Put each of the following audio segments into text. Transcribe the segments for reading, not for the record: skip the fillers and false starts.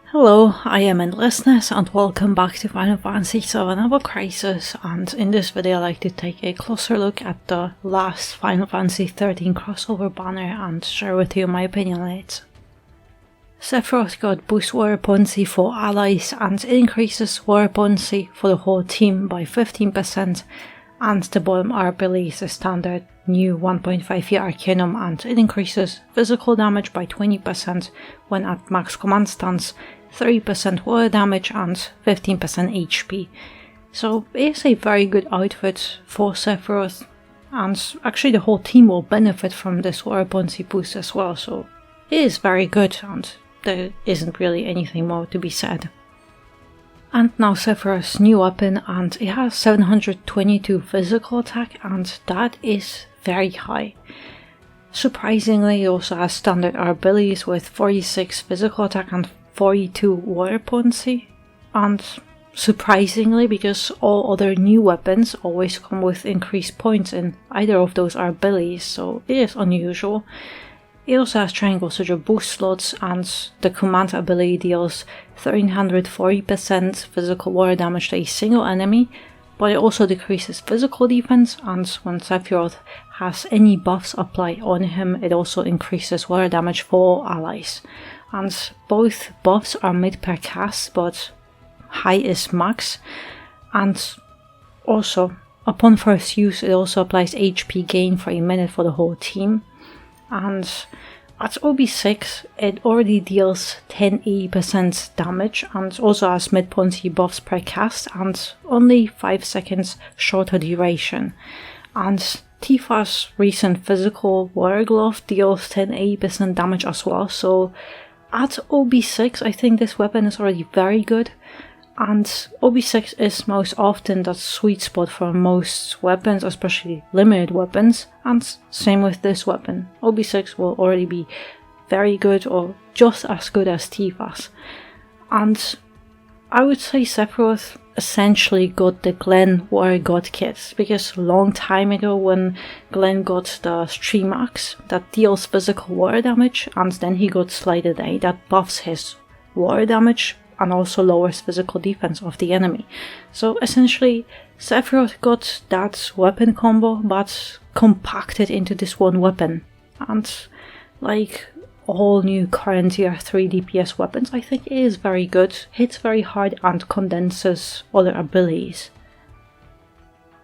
Hello, I am Endlessness and welcome back to Final Fantasy VII Ever Crisis, and in this video I'd like to take a closer look at the last Final Fantasy XIII crossover banner and share with you my opinion on it. Sephiroth got boost warrior potency for allies and it increases warrior potency for the whole team by 15%, and the bottom ability is a standard new 1.5e Arcanum and it increases physical damage by 20% when at max command stance, 3% water damage and 15% HP. So it is a very good outfit for Sephiroth, and actually the whole team will benefit from this warrior potency boost as well, so it is very good and there isn't really anything more to be said. And now Sephiroth's new weapon, and it has 722 physical attack and that is very high. Surprisingly, it also has standard abilities with 46 physical attack and 42 water potency, and surprisingly, because all other new weapons always come with increased points in either of those abilities, so it is unusual. It also has triangle soldier boost slots, and the command ability deals 1340% physical water damage to a single enemy, but it also decreases physical defense, and when Sephiroth has any buffs applied on him, it also increases water damage for all allies. And both buffs are mid per cast, but high is max, and also upon first use it also applies HP gain for a minute for the whole team. And at OB6 it already deals 10% damage and also has mid potency buffs per cast and only 5 seconds shorter duration. And Tifa's recent physical water glove deals 10% damage as well, so at OB6 I think this weapon is already very good, and OB6 is most often that sweet spot for most weapons, especially limited weapons, and same with this weapon. OB6 will already be very good or just as good as Tifa's. And I would say Sephiroth essentially got the Glenn Warrior God kit, because a long time ago when Glenn got the Stream Axe that deals physical water damage, and then he got Slighted A that buffs his water damage and also lowers physical defense of the enemy. So essentially Sephiroth got that weapon combo but compacted into this one weapon, and like all new current tier 3 DPS weapons, I think it is very good, hits very hard and condenses other abilities.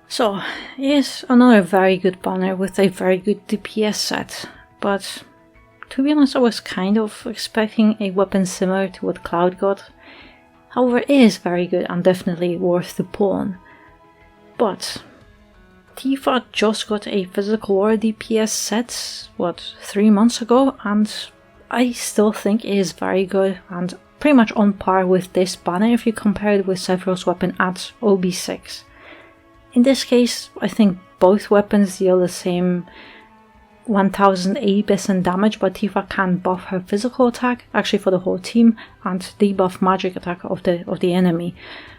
So it is another very good banner with a very good DPS set, but to be honest I was kind of expecting a weapon similar to what Cloud got. However, it is very good and definitely worth the pawn. But Tifa just got a physical war DPS set, 3 months ago, and I still think it is very good and pretty much on par with this banner if you compare it with Sephiroth's weapon at OB6. In this case, I think both weapons deal the same 1080% damage, but Tifa can buff her physical attack, actually for the whole team, and debuff magic attack of the enemy,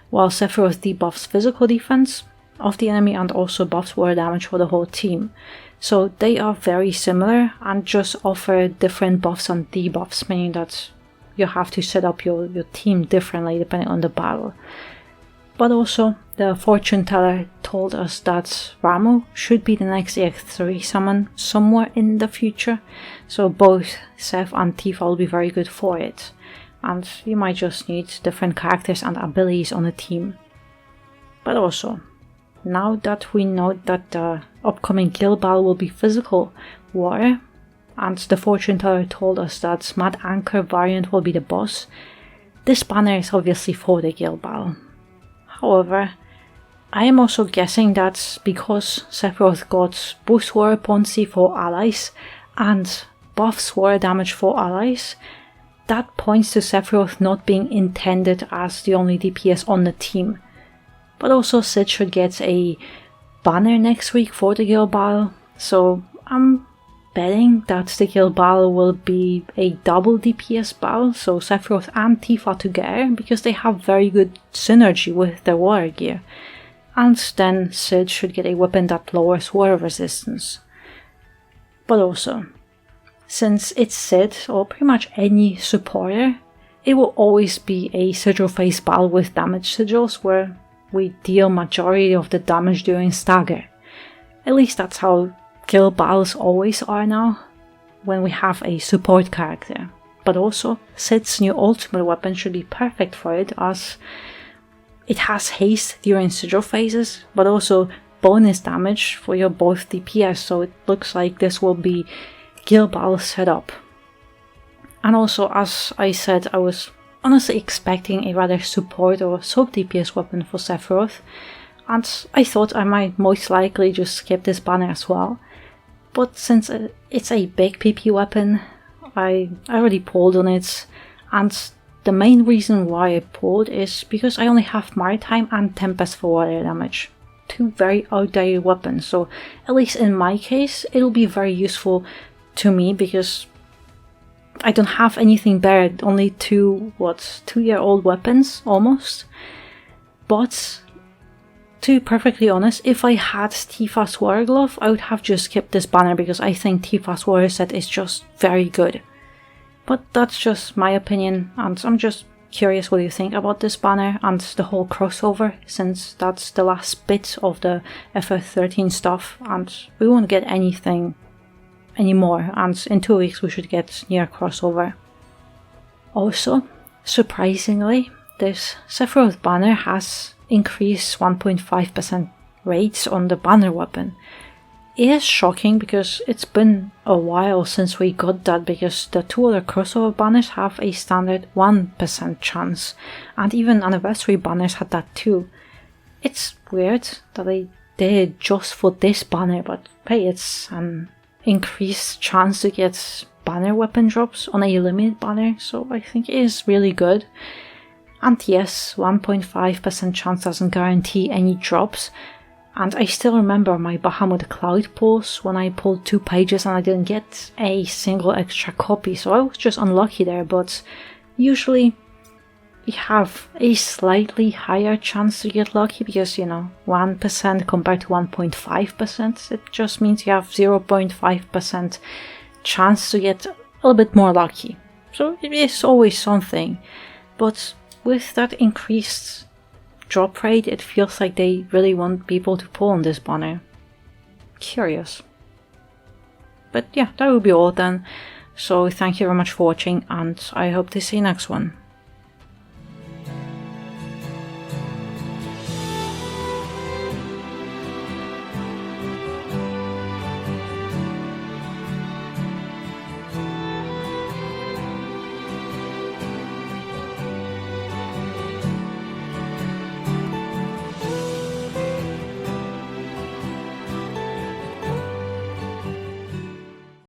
while Sephiroth debuffs physical defense of the enemy and also buffs water damage for the whole team. So they are very similar and just offer different buffs and debuffs, meaning that you have to set up your team differently depending on the battle. But also, the fortune teller told us that Ramuh should be the next EX3 summon somewhere in the future, so both Seph and Tifa will be very good for it, and you might just need different characters and abilities on the team. But also, now that we know that the upcoming guild battle will be physical war, and the fortune teller told us that Mad Anchor variant will be the boss, this banner is obviously for the guild battle. However, I am also guessing that because Sephiroth got boost water potency for allies and buffs water damage for allies, that points to Sephiroth not being intended as the only DPS on the team. But also Sid should get a banner next week for the guild battle, so I'm betting that the guild battle will be a double DPS battle, so Sephiroth and Tifa together, because they have very good synergy with their water gear. And then Sid should get a weapon that lowers water resistance. But also, since it's Sid, or pretty much any supporter, it will always be a sigil phase battle with damage sigils where we deal majority of the damage during stagger. At least that's how guild battles always are now, when we have a support character. But also, Sid's new ultimate weapon should be perfect for it, as it has haste during sigil phases, but also bonus damage for your both DPS, so it looks like this will be guild battle setup. And also, as I said, I was honestly expecting a rather support or sub DPS weapon for Sephiroth, and I thought I might most likely just skip this banner as well. But since it's a big PP weapon, I already pulled on it, and the main reason why I pulled is because I only have Maritime and Tempest for water damage. Two very outdated weapons, so at least in my case, it'll be very useful to me because I don't have anything better, only 2-year-old weapons almost. But to be perfectly honest, if I had Tifa's Water Glove, I would have just skipped this banner because I think Tifa's Water set is just very good. But that's just my opinion, and I'm just curious what you think about this banner and the whole crossover, since that's the last bit of the FF13 stuff and we won't get anything anymore, and in 2 weeks we should get near crossover. Also, surprisingly, this Sephiroth banner has increased 1.5% rates on the banner weapon. It is shocking because it's been a while since we got that, because the two other crossover banners have a standard 1% chance, and even anniversary banners had that too. It's weird that they did it just for this banner, but hey, it's an increased chance to get banner weapon drops on a limited banner, so I think it is really good. And yes, 1.5% chance doesn't guarantee any drops, and I still remember my Bahamut Cloud pulls when I pulled 2 pages and I didn't get a single extra copy, so I was just unlucky there, but usually you have a slightly higher chance to get lucky because, 1% compared to 1.5%, it just means you have 0.5% chance to get a little bit more lucky. So it is always something, but with that increased drop rate, it feels like they really want people to pull on this banner. Curious. But yeah, that will be all then. So thank you very much for watching, and I hope to see you next one.